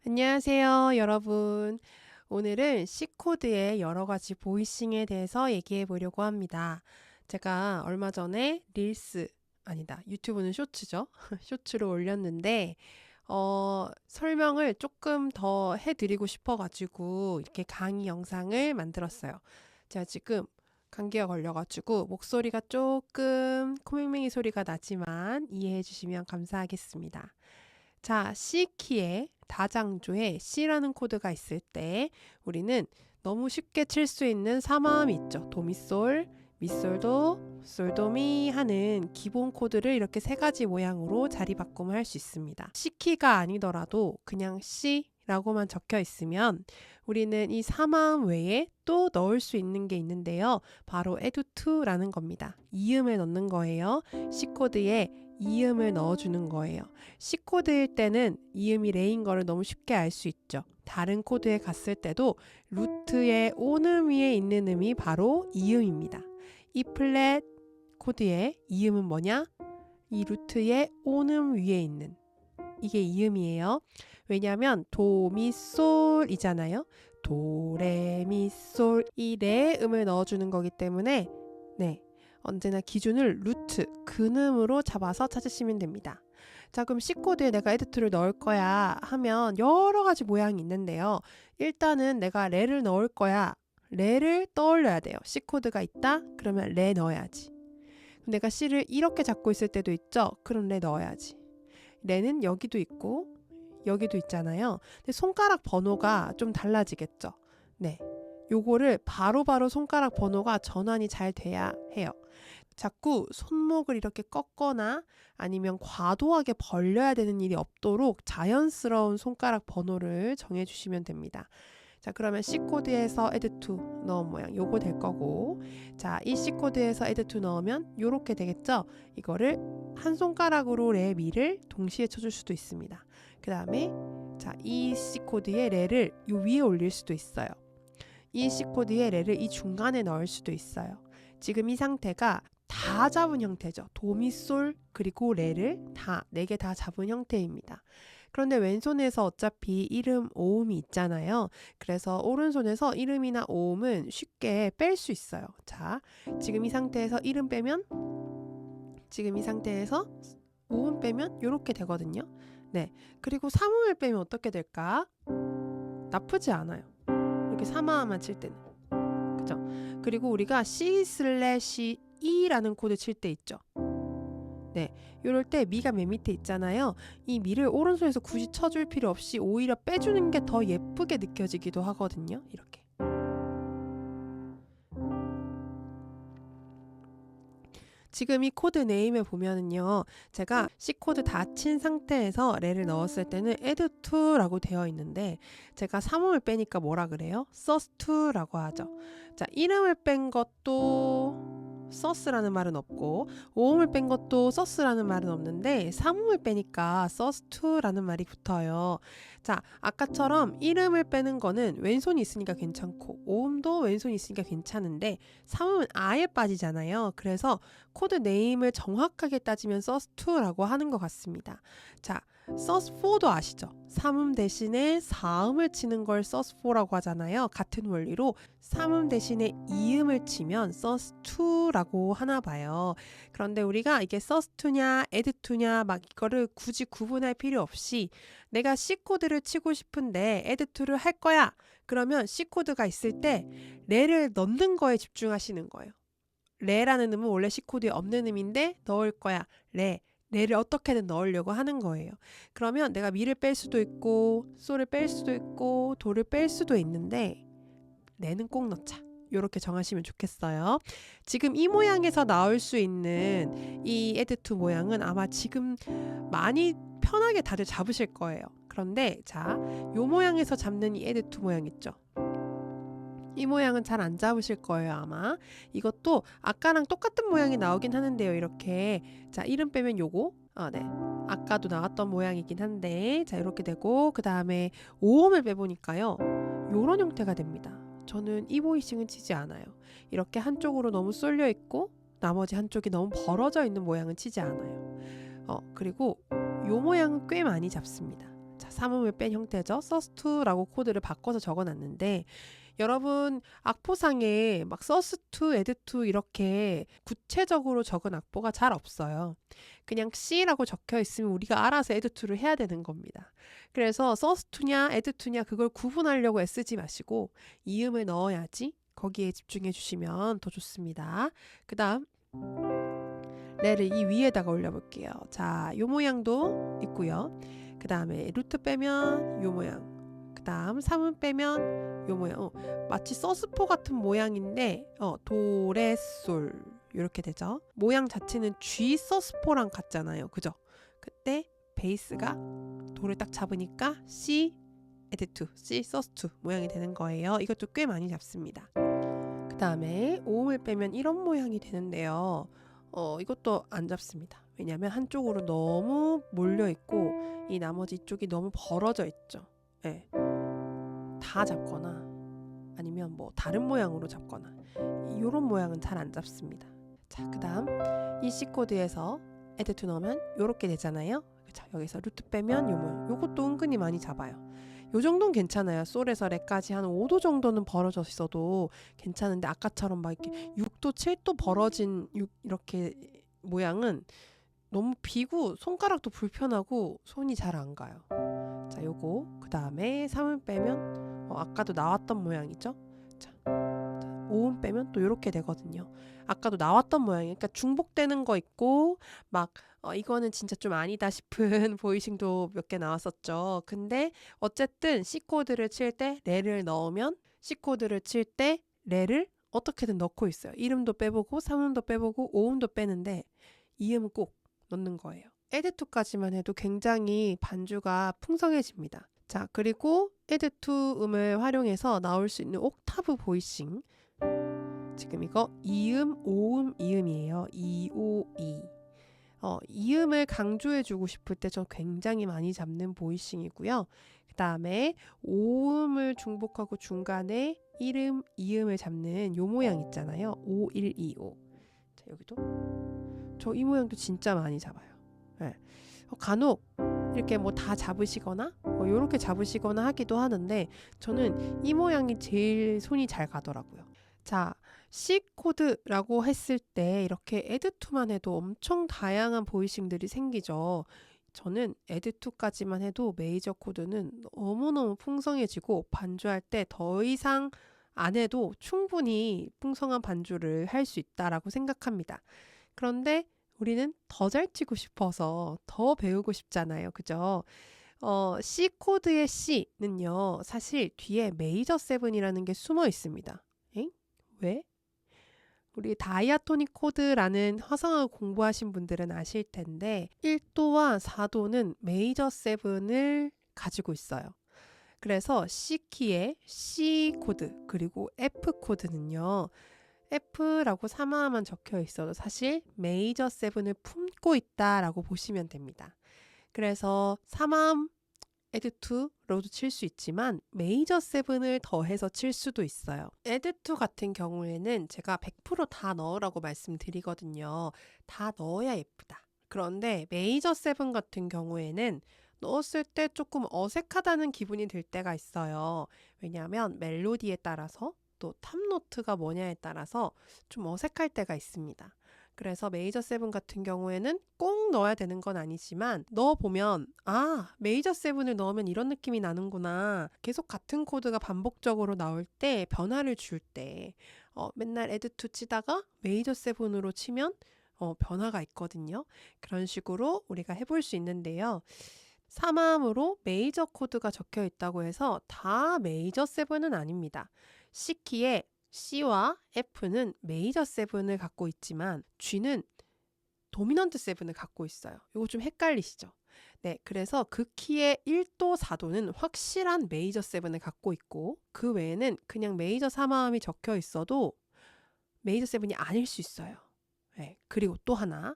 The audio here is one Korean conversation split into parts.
안녕하세요, 여러분. 오늘은 C코드의 여러 가지 보이싱에 대해서 얘기해 보려고 합니다. 제가 얼마 전에 유튜브는 쇼츠죠. 쇼츠를 올렸는데, 설명을 조금 더 해드리고 싶어가지고, 이렇게 강의 영상을 만들었어요. 제가 지금 감기가 걸려가지고, 목소리가 조금 코맹맹이 소리가 나지만 이해해 주시면 감사하겠습니다. 자, C키에 다장조에 C라는 코드가 있을 때 우리는 너무 쉽게 칠 수 있는 3화음이 있죠. 도미솔, 미솔도, 솔도미 하는 기본 코드를 이렇게 세 가지 모양으로 자리 바꿈을 할 수 있습니다. C키가 아니더라도 그냥 C라고만 적혀 있으면 우리는 이 3화음 외에 또 넣을 수 있는 게 있는데요. 바로 add2라는 겁니다. 이음을 넣는 거예요. C코드에 이음을 넣어주는 거예요. C코드일 때는 이음이 레인 거를 너무 쉽게 알 수 있죠. 다른 코드에 갔을 때도 루트의 온음 위에 있는 음이 바로 이음입니다. E 플랫 코드의 이음은 뭐냐? 이 루트의 온음 위에 있는 이게 이음이에요. 왜냐하면 도미솔이잖아요. 도레미솔 이 레 음을 넣어주는 거기 때문에 언제나 기준을 루트, 근음으로 잡아서 찾으시면 됩니다. 자, 그럼 C코드에 내가 에드투를 넣을 거야 하면 여러 가지 모양이 있는데요. 일단은 내가 레를 넣을 거야. 레를 떠올려야 돼요. C코드가 있다? 그러면 레 넣어야지. 내가 C를 이렇게 잡고 있을 때도 있죠? 그럼 레 넣어야지. 레는 여기도 있고 여기도 있잖아요. 근데 손가락 번호가 좀 달라지겠죠? 네. 요거를 바로바로 손가락 번호가 전환이 잘 돼야 해요. 자꾸 손목을 이렇게 꺾거나 아니면 과도하게 벌려야 되는 일이 없도록 자연스러운 손가락 번호를 정해주시면 됩니다. 자, 그러면 C코드에서 add2 넣은 모양 요거 될 거고, 자, 이 C코드에서 add2 넣으면 요렇게 되겠죠? 이거를 한 손가락으로 레 미를 동시에 쳐줄 수도 있습니다. 그 다음에 자, 이 C코드의 레를 요 위에 올릴 수도 있어요. 이 C코드의 레를 이 중간에 넣을 수도 있어요. 지금 이 상태가 다 잡은 형태죠. 도미솔 그리고 레를 다 4개 다 잡은 형태입니다. 그런데 왼손에서 어차피 이름 오음이 있잖아요. 그래서 오른손에서 이름이나 오음은 쉽게 뺄 수 있어요. 자, 지금 이 상태에서 이름 빼면 지금 이 상태에서 오음 빼면 이렇게 되거든요. 네, 그리고 삼음을 빼면 어떻게 될까? 나쁘지 않아요. 이렇게 삼화음만 칠 때는. 그죠? 그리고 우리가 C/E라는 코드 칠 때 있죠. 네, 이럴 때 미가 맨 밑에 있잖아요. 이 미를 오른손에서 굳이 쳐줄 필요 없이 오히려 빼주는 게 더 예쁘게 느껴지기도 하거든요. 이렇게. 지금 이 코드 네임에 보면은요, 제가 C코드 다 친 상태에서 레를 넣었을 때는 add2라고 되어 있는데, 제가 3음을 빼니까 뭐라 그래요? sus2라고 하죠. 자, 이름을 뺀 것도 sus라는 말은 없고, 5음을 뺀 것도 sus라는 말은 없는데, 3음을 빼니까 sus2라는 말이 붙어요. 자, 아까처럼 이름을 빼는 거는 왼손이 있으니까 괜찮고, 5음도 왼손이 있으니까 괜찮은데, 3음은 아예 빠지잖아요. 그래서 코드 네임을 정확하게 따지면 sus2라고 하는 것 같습니다. 자, sus4도 아시죠? 3음 대신에 4음을 치는 걸 sus4라고 하잖아요. 같은 원리로 3음 대신에 2음을 치면 sus2라고 하나 봐요. 그런데 우리가 이게 sus2냐 add2냐 막 이거를 굳이 구분할 필요 없이 내가 C코드를 치고 싶은데 add2를 할 거야. 그러면 C코드가 있을 때 레를 넣는 거에 집중하시는 거예요. 레라는 음은 원래 C코드에 없는 음인데 넣을 거야. 레를 어떻게든 넣으려고 하는 거예요. 그러면 내가 미를 뺄 수도 있고 솔을 뺄 수도 있고 도를 뺄 수도 있는데 레는 꼭 넣자. 이렇게 정하시면 좋겠어요. 지금 이 모양에서 나올 수 있는 이 add2 모양은 아마 지금 많이 편하게 다들 잡으실 거예요. 그런데 자, 요 모양에서 잡는 이 add2 모양 있죠? 이 모양은 잘 안 잡으실 거예요, 아마. 이것도 아까랑 똑같은 모양이 나오긴 하는데요, 이렇게. 자, 이름 빼면 요거. 네. 아까도 나왔던 모양이긴 한데, 자, 이렇게 되고, 그 다음에 오음을 빼보니까요, 요런 형태가 됩니다. 저는 이 보이싱은 치지 않아요. 이렇게 한쪽으로 너무 쏠려 있고, 나머지 한쪽이 너무 벌어져 있는 모양은 치지 않아요. 그리고 요 모양은 꽤 많이 잡습니다. 자, 삼음을 뺀 형태죠. sus2라고 코드를 바꿔서 적어놨는데 여러분 악보상에 막 sus2, add2 이렇게 구체적으로 적은 악보가 잘 없어요. 그냥 C라고 적혀 있으면 우리가 알아서 add2를 해야 되는 겁니다. 그래서 sus2냐 add2냐 그걸 구분하려고 애쓰지 마시고 이음을 넣어야지 거기에 집중해 주시면 더 좋습니다. 그 다음 레를 이 위에다가 올려볼게요. 자, 요 모양도 있고요. 그 다음에 루트 빼면 요 모양. 그 다음 3은 빼면 요 모양. 마치 서스포 같은 모양인데 도, 레, 솔 이렇게 되죠. 모양 자체는 G 서스포랑 같잖아요. 그죠? 그때 베이스가 도를 딱 잡으니까 C, add2, C, sus2 모양이 되는 거예요. 이것도 꽤 많이 잡습니다. 그 다음에 오음을 빼면 이런 모양이 되는데요. 이것도 안 잡습니다. 왜냐하면 한쪽으로 너무 몰려있고 이 나머지 이쪽이 너무 벌어져 있죠. 네. 다 잡거나 아니면 뭐 다른 모양으로 잡거나 이런 모양은 잘 안 잡습니다. 자, 그 다음 이 C코드에서 add2 넣으면 이렇게 되잖아요. 자, 여기서 루트 빼면 요 모양. 요것도 은근히 많이 잡아요. 요 정도는 괜찮아요. 솔에서 레까지 한 5도 정도는 벌어져 있어도 괜찮은데 아까처럼 막 이렇게 6도, 7도 벌어진 이렇게 모양은 너무 비고 손가락도 불편하고 손이 잘 안 가요. 자, 요거 그 다음에 3을 빼면 아까도 나왔던 모양이죠. 자, 5음 빼면 또 이렇게 되거든요. 아까도 나왔던 모양이에요. 그러니까 중복되는 거 있고 막 이거는 진짜 좀 아니다 싶은 보이싱도 몇 개 나왔었죠. 근데 어쨌든 C코드를 칠 때 레를 넣으면 C코드를 칠 때 레를 어떻게든 넣고 있어요. 1음도 빼보고 3음도 빼보고 5음도 빼는데 2음은 꼭 넣는 거예요. add2까지만 해도 굉장히 반주가 풍성해집니다. 자, 그리고 add2 음을 활용해서 나올 수 있는 옥타브 보이싱. 지금 이거 2음, 5음, 2음이에요. 2, 5, 2. 이음을 강조해주고 싶을 때 저 굉장히 많이 잡는 보이싱이고요. 그 다음에 5음을 중복하고 중간에 1음, 2음을 잡는 요 모양 있잖아요. 5, 1, 2, 5. 자, 여기도 저 이 모양도 진짜 많이 잡아요. 네. 간혹 이렇게 뭐 다 잡으시거나 요렇게 잡으시거나 하기도 하는데 저는 이 모양이 제일 손이 잘 가더라고요. 자, C 코드라고 했을 때 이렇게 add2만 해도 엄청 다양한 보이싱들이 생기죠. 저는 add2까지만 해도 메이저 코드는 너무너무 풍성해지고 반주할 때 더 이상 안 해도 충분히 풍성한 반주를 할 수 있다라고 생각합니다. 그런데 우리는 더 잘 치고 싶어서 더 배우고 싶잖아요. 그죠? C 코드의 C는요. 사실 뒤에 메이저 7이라는 게 숨어 있습니다. 엥? 왜? 우리 다이아토닉 코드라는 화성학을 공부하신 분들은 아실 텐데 1도와 4도는 메이저 7을 가지고 있어요. 그래서 C키의 C 코드 그리고 F 코드는요. F라고 사마만 적혀 있어도 사실 메이저 7을 품고 있다라고 보시면 됩니다. 그래서 사마음 add2로도 칠 수 있지만 메이저 7을 더해서 칠 수도 있어요. add2 같은 경우에는 제가 100% 다 넣으라고 말씀드리거든요. 다 넣어야 예쁘다. 그런데 메이저 7 같은 경우에는 넣었을 때 조금 어색하다는 기분이 들 때가 있어요. 왜냐하면 멜로디에 따라서 또 탑노트가 뭐냐에 따라서 좀 어색할 때가 있습니다. 그래서 메이저 7 같은 경우에는 꼭 넣어야 되는 건 아니지만 넣어보면 메이저 7을 넣으면 이런 느낌이 나는구나. 계속 같은 코드가 반복적으로 나올 때 변화를 줄 때 맨날 add2 치다가 메이저 7으로 치면 변화가 있거든요. 그런 식으로 우리가 해볼 수 있는데요. 3암으로 메이저 코드가 적혀 있다고 해서 다 메이저 7은 아닙니다. C키의 C와 F는 메이저 7을 갖고 있지만 G는 도미넌트 7을 갖고 있어요. 이거 좀 헷갈리시죠? 네, 그래서 그 키의 1도, 4도는 확실한 메이저 7을 갖고 있고 그 외에는 그냥 메이저 3암이 적혀 있어도 메이저 7이 아닐 수 있어요. 네, 그리고 또 하나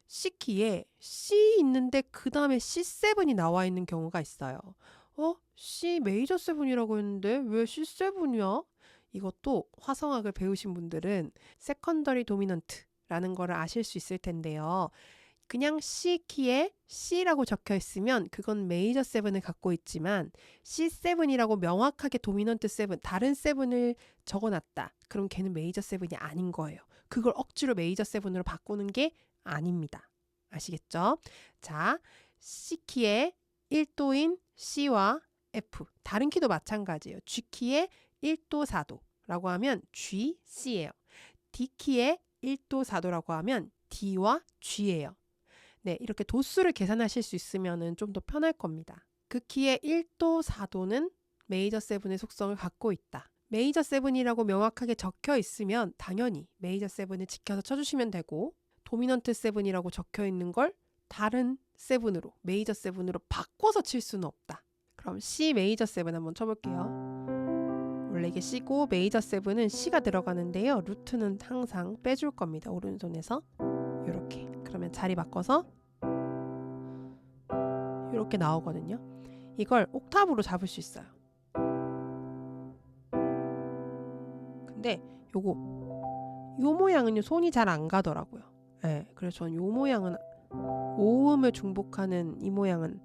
C키에 C 있는데 그 다음에 C7이 나와 있는 경우가 있어요. C 메이저 7이라고 했는데 왜 C7이야? 이것도 화성학을 배우신 분들은 세컨더리 도미넌트라는 거를 아실 수 있을 텐데요. 그냥 C 키에 C라고 적혀 있으면 그건 메이저 7을 갖고 있지만 C7이라고 명확하게 도미넌트 7, 다른 7을 적어놨다. 그럼 걔는 메이저 7이 아닌 거예요. 그걸 억지로 메이저 7으로 바꾸는 게 아닙니다. 아시겠죠? 자, C 키에 1도인 C와 F, 다른 키도 마찬가지예요. G 키에 1도 4도라고 하면 G, C예요. D 키에 1도 4도라고 하면 D와 G예요. 네, 이렇게 도수를 계산하실 수 있으면 좀 더 편할 겁니다. 그 키의 1도 4도는 메이저 7의 속성을 갖고 있다. 메이저 7이라고 명확하게 적혀 있으면 당연히 메이저 7을 지켜서 쳐주시면 되고, 도미넌트 7이라고 적혀 있는 걸 다른 7으로, 메이저 7으로 바꿔서 칠 수는 없다. 그럼 C 메이저 7 한번 쳐볼게요. 원래 이게 C고 메이저 7은 C가 들어가는데요. 루트는 항상 빼줄 겁니다. 오른손에서 이렇게. 그러면 자리 바꿔서 이렇게 나오거든요. 이걸 옥타브로 잡을 수 있어요. 근데 요 모양은요, 손이 잘 안 가더라고요. 네, 그래서 저는 요 모양은, 오음을 중복하는 이 모양은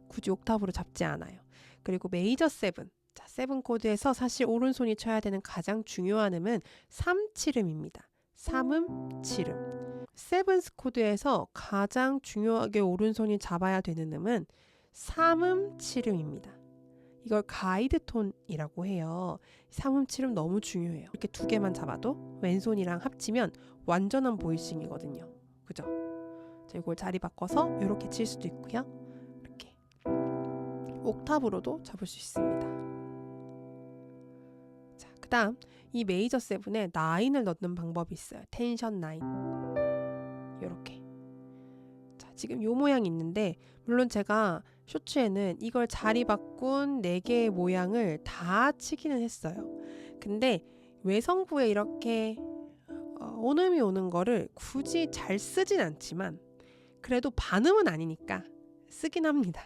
굳이 옥타브로 잡지 않아요. 그리고 메이저 7, 자, 7 코드에서 사실 오른손이 쳐야 되는 가장 중요한 음은 3칠음입니다. 3음, 7음. 7스 코드에서 가장 중요하게 오른손이 잡아야 되는 음은 3음, 7음입니다. 이걸 가이드 톤이라고 해요. 3음, 7음 너무 중요해요. 이렇게 두 개만 잡아도 왼손이랑 합치면 완전한 보이싱이거든요. 그죠? 자, 이걸 자리 바꿔서 이렇게 칠 수도 있고요. 이렇게 옥타브로도 잡을 수 있습니다. 자, 그 다음 이 메이저 7에 9을 넣는 방법이 있어요. 텐션 9. 이렇게. 자, 지금 요 모양이 있는데, 물론 제가 쇼츠에는 이걸 자리 바꾼 4개의 모양을 다 치기는 했어요. 근데 외성부에 이렇게 온음이 오는 거를 굳이 잘 쓰진 않지만 그래도 반음은 아니니까 쓰긴 합니다.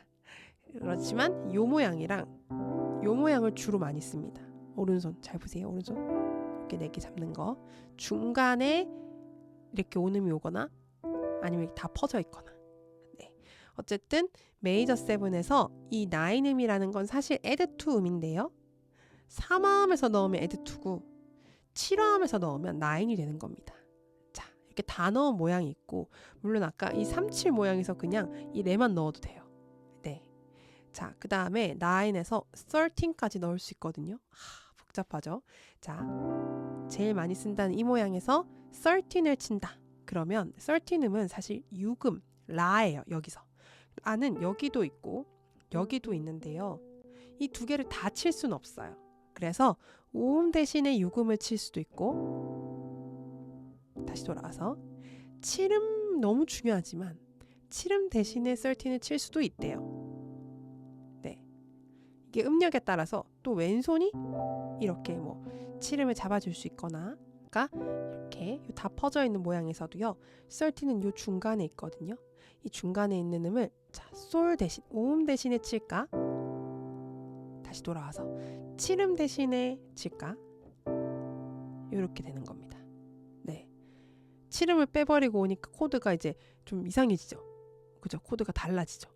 그렇지만 요 모양이랑 요 모양을 주로 많이 씁니다. 오른손 잘 보세요. 오른손 이렇게 4개 잡는 거, 중간에 이렇게 온음이 오거나 아니면 다 퍼져 있거나. 네. 어쨌든 메이저 7에서 이 9음이라는 건 사실 add to 음인데요. 3화음에서 넣으면 add to고 7화음에서 넣으면 9이 되는 겁니다. 자, 이렇게 다 넣은 모양이 있고, 물론 아까 이 37 모양에서 그냥 이 레만 넣어도 돼요. 네. 자, 그 다음에 9에서 13까지 넣을 수 있거든요. 복잡하죠? 자, 제일 많이 쓴다는 이 모양에서 13을 친다. 그러면 13음은 사실 6음, 라예요. 여기서. 라는 여기도 있고 여기도 있는데요. 이 두 개를 다 칠 수는 없어요. 그래서 5음 대신에 6음을 칠 수도 있고, 다시 돌아와서 7음 너무 중요하지만 7음 대신에 13을 칠 수도 있대요. 네, 이게 음력에 따라서 또 왼손이 이렇게 뭐 7음을 잡아줄 수 있거나, 그러니까 이렇게 다 퍼져 있는 모양에서도요, 13은 요 중간에 있거든요. 이 중간에 있는 음을 자, 솔 대신 5음 대신에 칠까? 다시 돌아와서 7음 대신에 칠까? 이렇게 되는 겁니다. 네, 7음을 빼버리고 오니까 코드가 이제 좀 이상해지죠. 그죠? 코드가 달라지죠.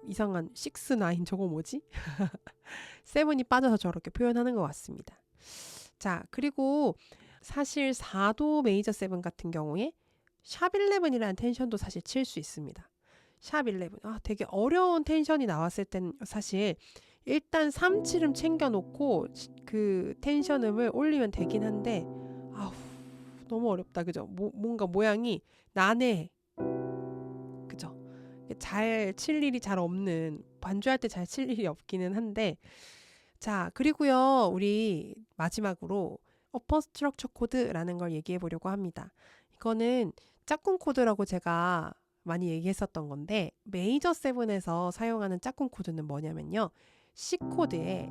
이상한 6, 9 저거 뭐지? 7이 빠져서 저렇게 표현하는 것 같습니다. 자, 그리고 사실 4도 메이저 7 같은 경우에 샵 11이라는 텐션도 사실 칠 수 있습니다. 샵 11. 되게 어려운 텐션이 나왔을 땐 사실 일단 3, 7음 챙겨놓고 그 텐션음을 올리면 되긴 한데, 너무 어렵다. 그죠? 뭔가 모양이 난해해. 그죠? 잘 칠 일이 잘 없는, 반주할 때 잘 칠 일이 없기는 한데. 자, 그리고요, 우리 마지막으로 어퍼 스트럭처 코드라는 걸 얘기해 보려고 합니다. 이거는 짝꿍 코드라고 제가 많이 얘기했었던 건데, 메이저 7에서 사용하는 짝꿍 코드는 뭐냐면요, C 코드에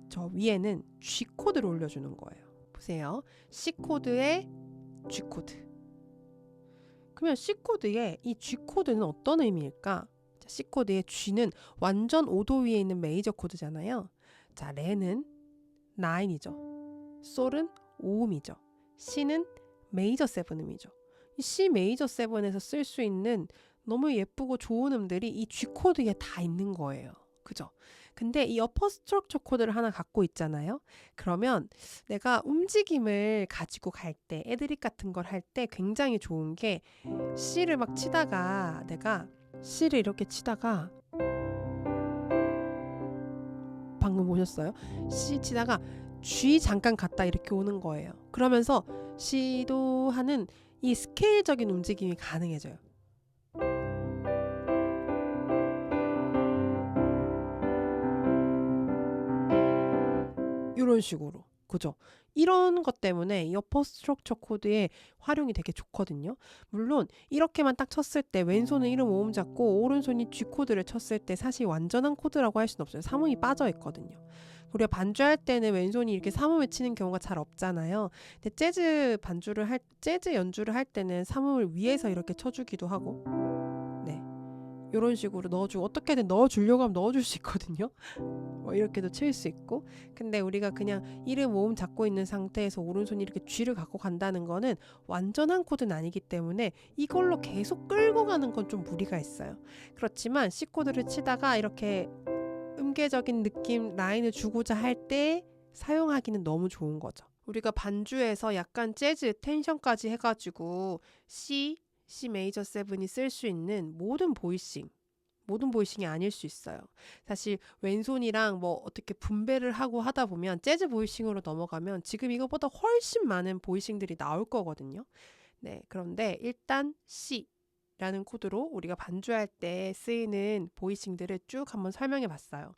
저 위에는 G 코드를 올려주는 거예요. 보세요. C 코드에 G 코드. 그러면 C 코드에 이 G 코드는 어떤 의미일까? 자, C 코드의 G는 완전 5도 위에 있는 메이저 코드잖아요. 자, 레는 9이죠. 솔은 5음이죠. C는 메이저 7음이죠. 이 C 메이저 7에서 쓸 수 있는 너무 예쁘고 좋은 음들이 이 G 코드에 다 있는 거예요. 그죠? 근데 이 어퍼 스트럭처 코드를 하나 갖고 있잖아요. 그러면 내가 움직임을 가지고 갈 때, 애드립 같은 걸 할 때 굉장히 좋은 게 C를 막 치다가 내가 C를 이렇게 치다가 방금 보셨어요? C 치다가 G 잠깐 갔다 이렇게 오는 거예요. 그러면서 C도 하는 이 스케일적인 움직임이 가능해져요. 이런 식으로. 그죠? 이런 것 때문에 이 어퍼 스트럭처 코드의 활용이 되게 좋거든요. 물론 이렇게만 딱 쳤을 때 왼손은 1음 5음 잡고 오른손이 G 코드를 쳤을 때 사실 완전한 코드라고 할 수는 없어요. 3음이 빠져 있거든요. 우리가 반주할 때는 왼손이 이렇게 3음을 치는 경우가 잘 없잖아요. 근데 재즈 연주를 할 때는 3음을 위에서 이렇게 쳐주기도 하고, 네, 이런 식으로 넣어주고 어떻게든 넣어주려고 하면 넣어줄 수 있거든요. 뭐 이렇게도 칠 수 있고. 근데 우리가 그냥 1음 5음 잡고 있는 상태에서 오른손이 이렇게 G를 갖고 간다는 거는 완전한 코드는 아니기 때문에 이걸로 계속 끌고 가는 건 좀 무리가 있어요. 그렇지만 C 코드를 치다가 이렇게 음계적인 느낌 라인을 주고자 할 때 사용하기는 너무 좋은 거죠. 우리가 반주에서 약간 재즈 텐션까지 해가지고 C 메이저 7이 쓸 수 있는 모든 보이싱이 아닐 수 있어요. 사실 왼손이랑 뭐 어떻게 분배를 하고 하다 보면 재즈 보이싱으로 넘어가면 지금 이거보다 훨씬 많은 보이싱들이 나올 거거든요. 네, 그런데 일단 C라는 코드로 우리가 반주할 때 쓰이는 보이싱들을 쭉 한번 설명해 봤어요.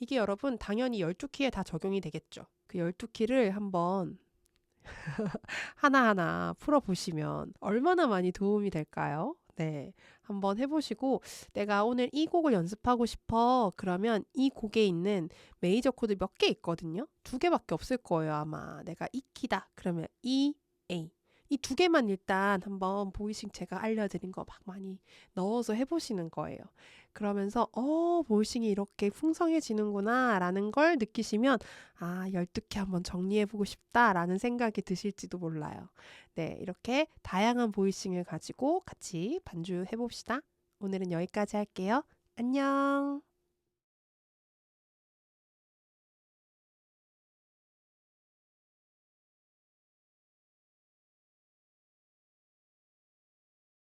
이게 여러분 당연히 12키에 다 적용이 되겠죠. 그 12키를 한번 하나하나 풀어보시면 얼마나 많이 도움이 될까요? 네, 한번 해보시고 내가 오늘 이 곡을 연습하고 싶어. 그러면 이 곡에 있는 메이저 코드 몇 개 있거든요. 2개밖에 없을 거예요, 아마. 내가 이 키다. 그러면 E, A. 이 2개만 일단 한번 보이싱 제가 알려드린 거 막 많이 넣어서 해보시는 거예요. 그러면서 보이싱이 이렇게 풍성해지는구나 라는 걸 느끼시면 12개 한번 정리해보고 싶다라는 생각이 드실지도 몰라요. 네, 이렇게 다양한 보이싱을 가지고 같이 반주해봅시다. 오늘은 여기까지 할게요. 안녕.